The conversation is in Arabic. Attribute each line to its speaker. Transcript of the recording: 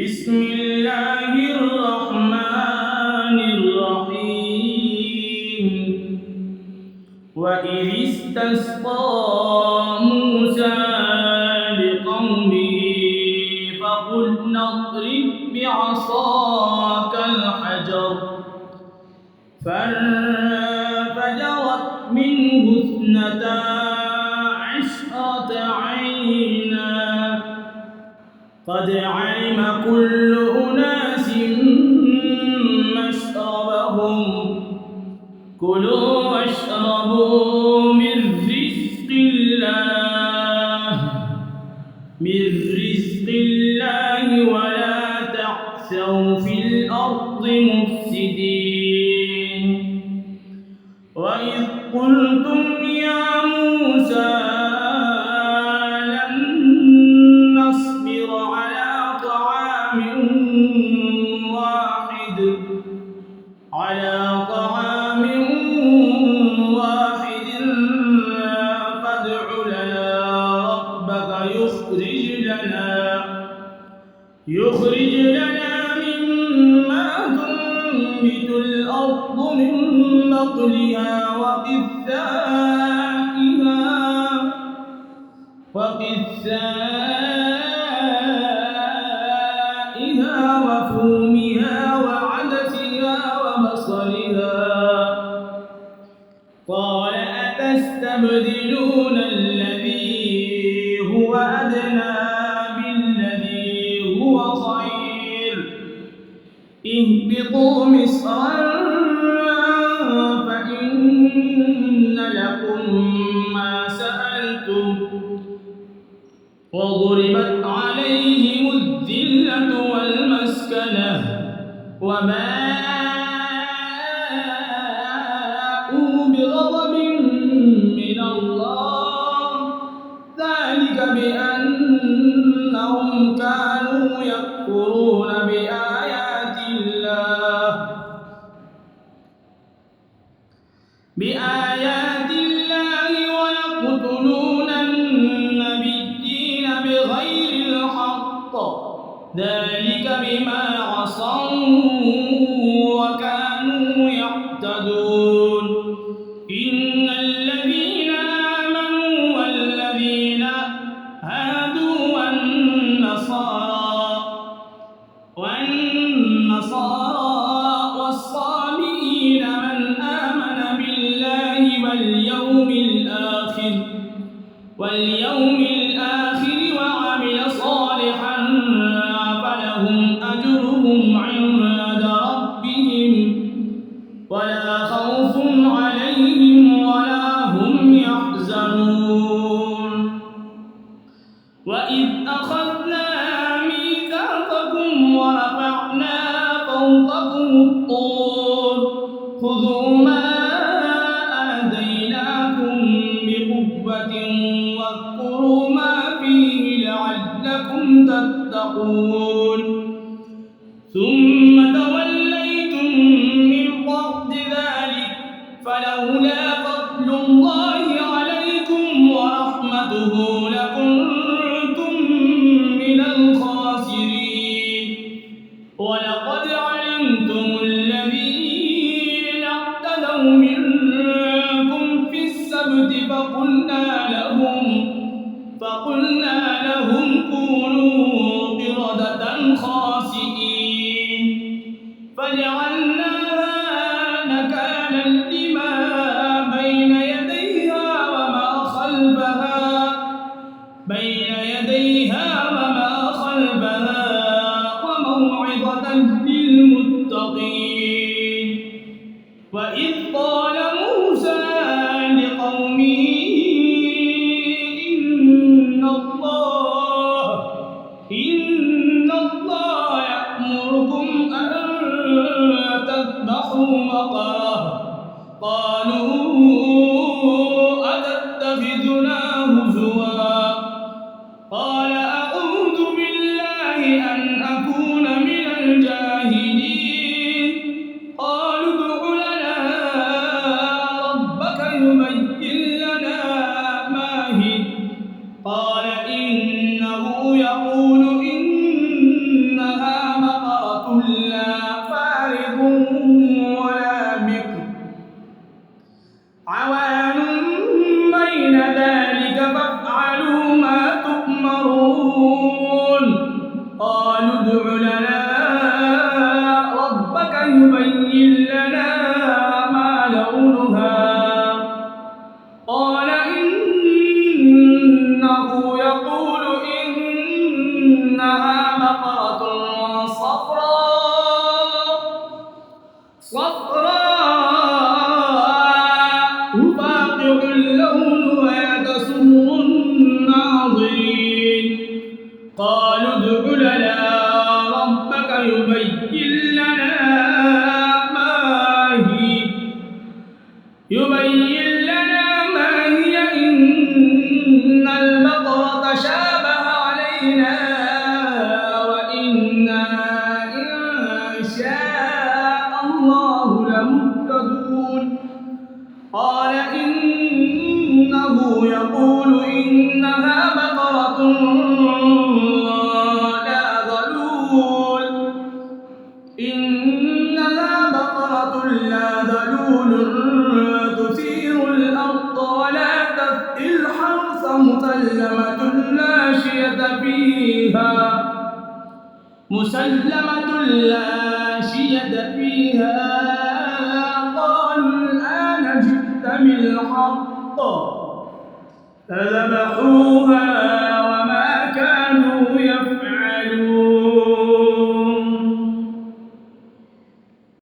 Speaker 1: بسم الله الرحمن الرحيم وإذ استسقى موسى لقومه فقلنا اضرب بعصاك الحجر فانفجرت منه 12 عينا قد علم كل أناس مشربهم كلوا واشربوا من رزق الله ولا تعثوا في الأرض مفسدين وإذ قلتم يا موسى طعام واحد فادع لنا ربك يخرج لنا مما تنبت الأرض من بقلها وقثائها وفومها وعدسها وبصلها قال أتستبدلون الذي هو أدنى بالذي هو خير اهبطوا مصرا فإن لكم ما سألتم وضربت عليهم الذلة والمسكنة وباءوا بغضب من الله ذلك بأنهم كانوا يكفرون بآيات الله ويقتلون النبيين بغير الحق ذلك بما عصوا وكانوا يعتدون إن الذين آمنوا والذين هادوا والنصارى والصابئين من آمن بالله واليوم الآخر وعمل صالحا فلهم أجرهم عند ربهم ولا خوف عليهم ولا هم يحزنون وإذ أخذنا ميثاقكم ورفعنا فوقكم الطور خذوا ما آتيناكم بقوة واذكروا ما فيه لعلكم تتقون ثم توليتم من بعد ذلك فلولا فضل الله عليكم ورحمته لكنتم من الخاسرين ولقد علمتم الذين اعتدوا منكم في السبت فقلنا لهم كونوا قردة خاسئين فجعلناها نكالا لما بين يديها وما خلفها وموعظة للمتقين وإذ قال موسى لقومه إن الله يأمركم أن تذبحوا بقرة قالوا أتتخذنا هزوا قال أعوذ بالله أن أكون من الجاهلين قالوا ادع لنا ربك يبين لنا ما هي قال إنه يقول إنها ادع لنا ربك يبين لنا ما لونها قال إنه يقول إنها بقرة صفراء فاقع لونها تسر الناظرين قالوا ادع لنا ربك يبين لنا ما هي إن البقرة تشابه علينا وإنا إن شاء الله لمهتدون قال إنه يقول إنها بقرة لا ذلول تثير الأرض ولا تسقي الحرث مسلمة لا شية فيها قالوا الآن جئت بالحق فذبحوها وما كانوا يفعلون